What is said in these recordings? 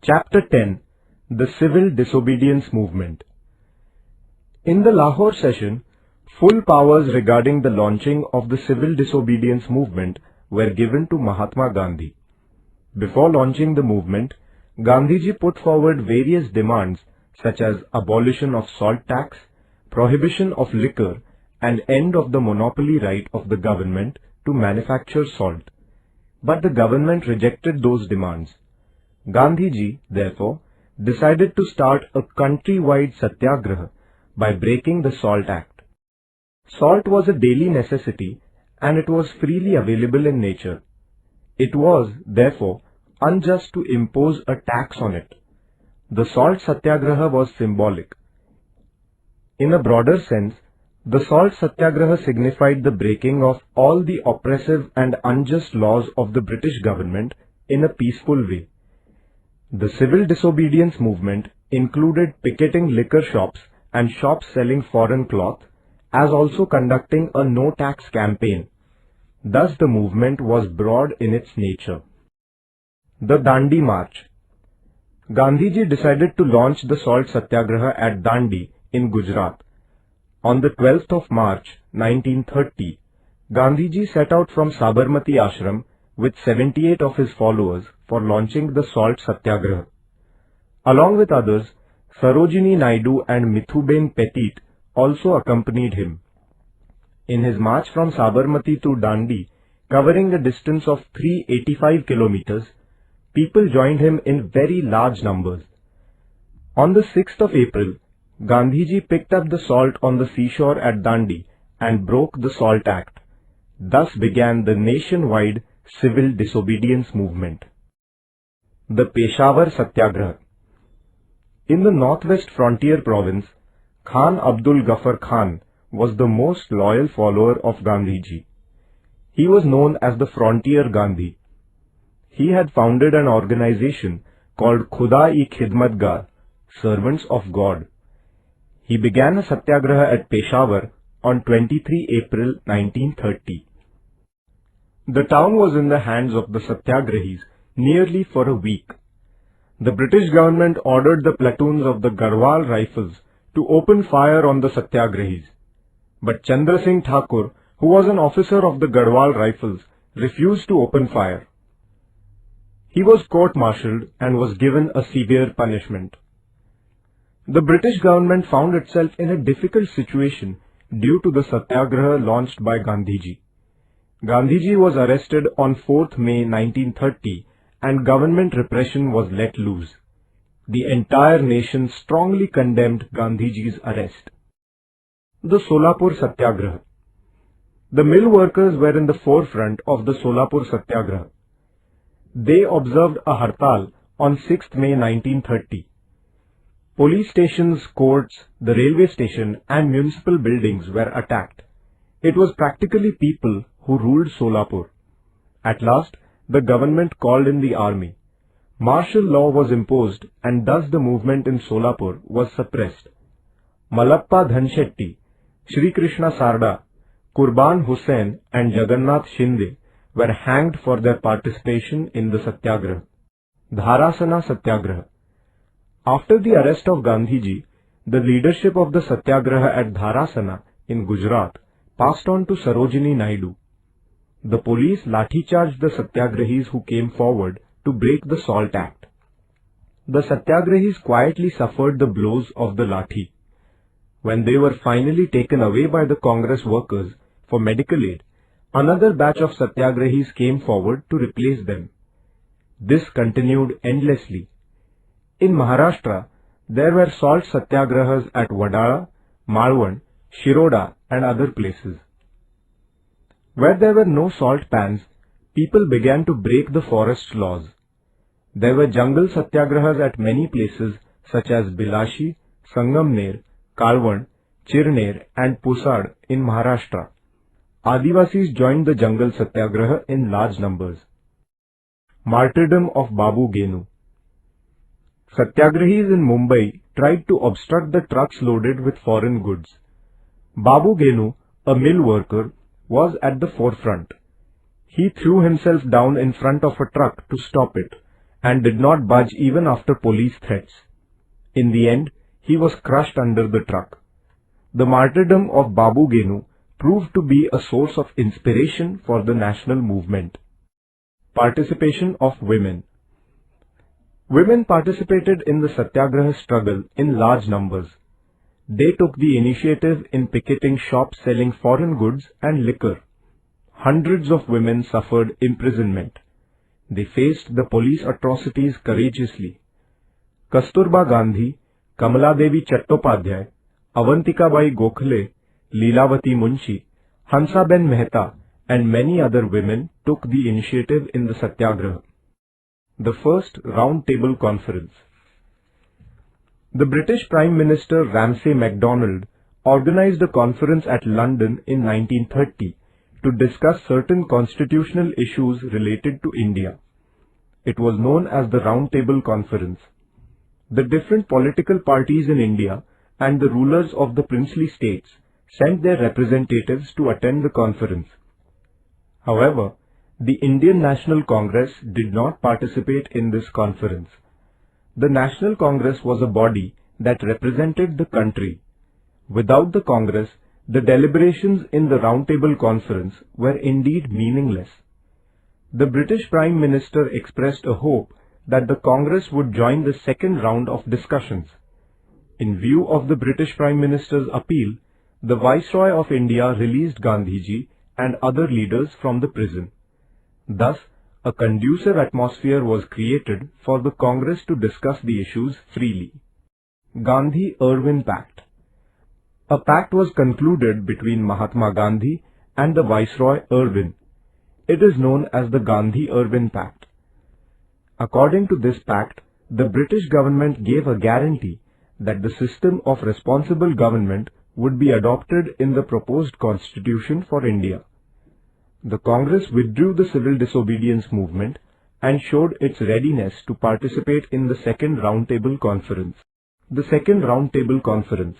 Chapter 10: The Civil Disobedience Movement. In the Lahore session, full powers regarding the launching of the civil disobedience movement were given to Mahatma Gandhi. Before launching the movement, Gandhiji put forward various demands such as abolition of salt tax, prohibition of liquor, and end of the monopoly right of the government to manufacture salt. But the government rejected those demands. Gandhiji, therefore, decided to start a country-wide satyagraha by breaking the Salt Act. Salt was a daily necessity and it was freely available in nature. It was, therefore, unjust to impose a tax on it. The Salt Satyagraha was symbolic. In a broader sense, the Salt Satyagraha signified the breaking of all the oppressive and unjust laws of the British government in a peaceful way. The civil disobedience movement included picketing liquor shops and shops selling foreign cloth, as also conducting a no-tax campaign. Thus the movement was broad in its nature. The Dandi March. Gandhiji decided to launch the Salt Satyagraha at Dandi in Gujarat. On the 12th of March 1930, Gandhiji set out from Sabarmati Ashram with 78 of his followers for launching the Salt Satyagraha. Along with others, Sarojini Naidu and Mithuben Petit also accompanied him. In his march from Sabarmati to Dandi, covering a distance of 385 kilometers, people joined him in very large numbers. On the 6th of April, Gandhiji picked up the salt on the seashore at Dandi and broke the Salt Act. Thus began the nationwide civil disobedience movement. The Peshawar Satyagraha. In the northwest frontier province, Khan Abdul Ghaffar Khan was the most loyal follower of Gandhiji. He was known as the Frontier Gandhi. He had founded an organization called Khuda-i-Khidmatgar, Servants of God. He began a satyagraha at Peshawar on 23 April 1930. The town was in the hands of the satyagrahis nearly for a week. The British government ordered the platoons of the Garhwal Rifles to open fire on the satyagrahis. But Chandra Singh Thakur, who was an officer of the Garhwal Rifles, refused to open fire. He was court-martialed and was given a severe punishment. The British government found itself in a difficult situation due to the satyagraha launched by Gandhiji. Gandhiji was arrested on 4th May 1930 and government repression was let loose. The entire nation strongly condemned Gandhiji's arrest. The Solapur Satyagraha. The mill workers were in the forefront of the Solapur Satyagraha. They observed a hartal on 6th May 1930. Police stations, courts, the railway station and municipal buildings were attacked. It was practically people who ruled Solapur. At last, the government called in the army. Martial law was imposed and thus the movement in Solapur was suppressed. Malappa Dhanshetty, Shri Krishna Sarda, Kurban Hussain and Jagannath Shinde were hanged for their participation in the Satyagraha. Dharasana Satyagraha. After the arrest of Gandhiji, the leadership of the Satyagraha at Dharasana in Gujarat passed on to Sarojini Naidu. The police lathi-charged the Satyagrahis who came forward to break the Salt Act. The Satyagrahis quietly suffered the blows of the lathi. When they were finally taken away by the Congress workers for medical aid, another batch of Satyagrahis came forward to replace them. This continued endlessly. In Maharashtra, there were salt satyagrahas at Wadala, Malwan, Shiroda and other places. Where there were no salt pans, people began to break the forest laws. There were jungle satyagrahas at many places such as Bilashi, Sangamner, Kalwan, Chirner and Pusad in Maharashtra. Adivasis joined the jungle satyagraha in large numbers. Martyrdom of Babu Genu. Satyagrahis in Mumbai tried to obstruct the trucks loaded with foreign goods. Babu Genu, a mill worker, was at the forefront. He threw himself down in front of a truck to stop it and did not budge even after police threats. In the end, he was crushed under the truck. The martyrdom of Babu Genu proved to be a source of inspiration for the national movement. Participation of women. Women participated in the Satyagraha struggle in large numbers. They took the initiative in picketing shops selling foreign goods and liquor. Hundreds of women suffered imprisonment. They faced the police atrocities courageously. Kasturba Gandhi, Kamala Devi Chattopadhyay, Avantikabai Gokhale, Leelavati Munshi, Hansaben Mehta, and many other women took the initiative in the Satyagraha. The first Round Table Conference. The British Prime Minister Ramsay MacDonald organized a conference at London in 1930 to discuss certain constitutional issues related to India. It was known as the Round Table Conference. The different political parties in India and the rulers of the princely states sent their representatives to attend the conference. However, the Indian National Congress did not participate in this conference. The National Congress was a body that represented the country. Without the Congress, the deliberations in the Round Table Conference were indeed meaningless. The British Prime Minister expressed a hope that the Congress would join the second round of discussions. In view of the British Prime Minister's appeal, the Viceroy of India released Gandhiji and other leaders from the prison. Thus, a conducive atmosphere was created for the Congress to discuss the issues freely. Gandhi-Irwin Pact. A pact was concluded between Mahatma Gandhi and the Viceroy Irwin. It is known as the Gandhi-Irwin Pact. According to this pact, the British government gave a guarantee that the system of responsible government would be adopted in the proposed constitution for India. The Congress withdrew the civil disobedience movement and showed its readiness to participate in the second Round Table Conference. The second Round Table Conference.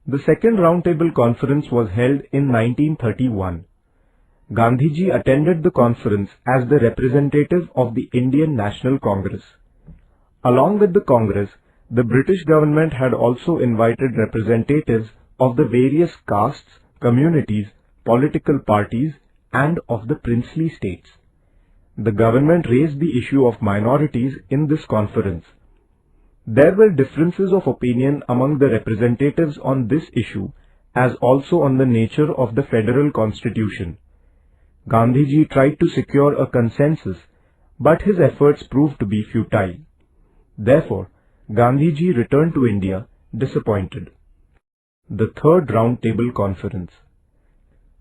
The second Round Table Conference was held in 1931. Gandhiji attended the conference as the representative of the Indian National Congress. Along with the Congress, the British government had also invited representatives of the various castes, communities, political parties, and of the princely states. The government raised the issue of minorities in this conference. There were differences of opinion among the representatives on this issue as also on the nature of the federal constitution. Gandhiji tried to secure a consensus, but his efforts proved to be futile. Therefore, Gandhiji returned to India disappointed. The Third Round Table Conference.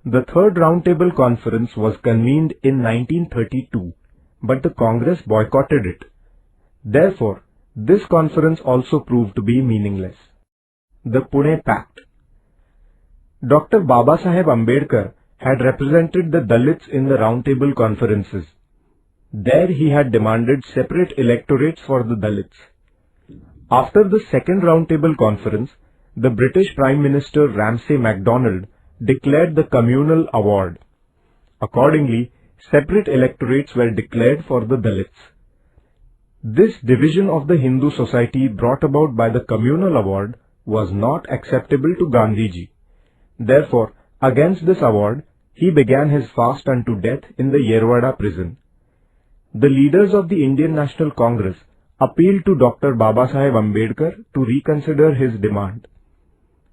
The Third Round Table Conference was convened in 1932, but the Congress boycotted it. Therefore, this conference also proved to be meaningless. The Pune Pact. Dr. Babasaheb Ambedkar had represented the Dalits in the Round Table Conferences. There he had demanded separate electorates for the Dalits. After the second Round Table Conference, the British Prime Minister Ramsay MacDonald declared the Communal Award. Accordingly, separate electorates were declared for the Dalits. This division of the Hindu society brought about by the Communal Award was not acceptable to Gandhiji. Therefore, against this award, he began his fast unto death in the Yerwada prison. The leaders of the Indian National Congress appealed to Dr. Babasaheb Ambedkar to reconsider his demand.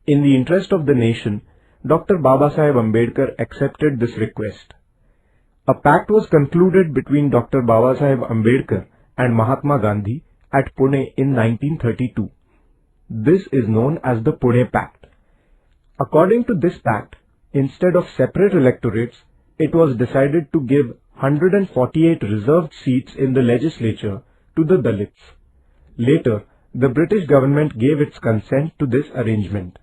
In the interest of the nation, Dr. Babasaheb Ambedkar accepted this request. A pact was concluded between Dr. Babasaheb Ambedkar and Mahatma Gandhi at Pune in 1932. This is known as the Pune Pact. According to this pact, instead of separate electorates, it was decided to give 148 reserved seats in the legislature to the Dalits. Later, the British government gave its consent to this arrangement.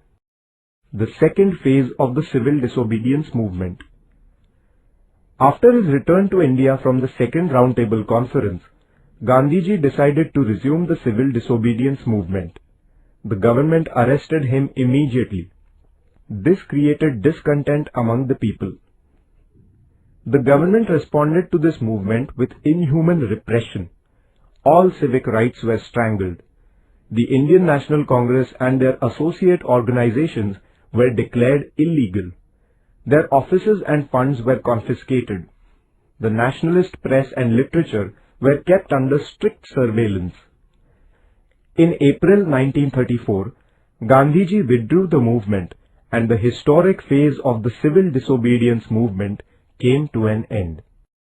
The second phase of the civil disobedience movement. After his return to India from the second Round Table Conference, Gandhiji decided to resume the civil disobedience movement. The government arrested him immediately. This created discontent among the people. The government responded to this movement with inhuman repression. All civic rights were strangled. The Indian National Congress and their associate organizations were declared illegal. Their offices and funds were confiscated. The nationalist press and literature were kept under strict surveillance. In April 1934, Gandhiji withdrew the movement and the historic phase of the civil disobedience movement came to an end.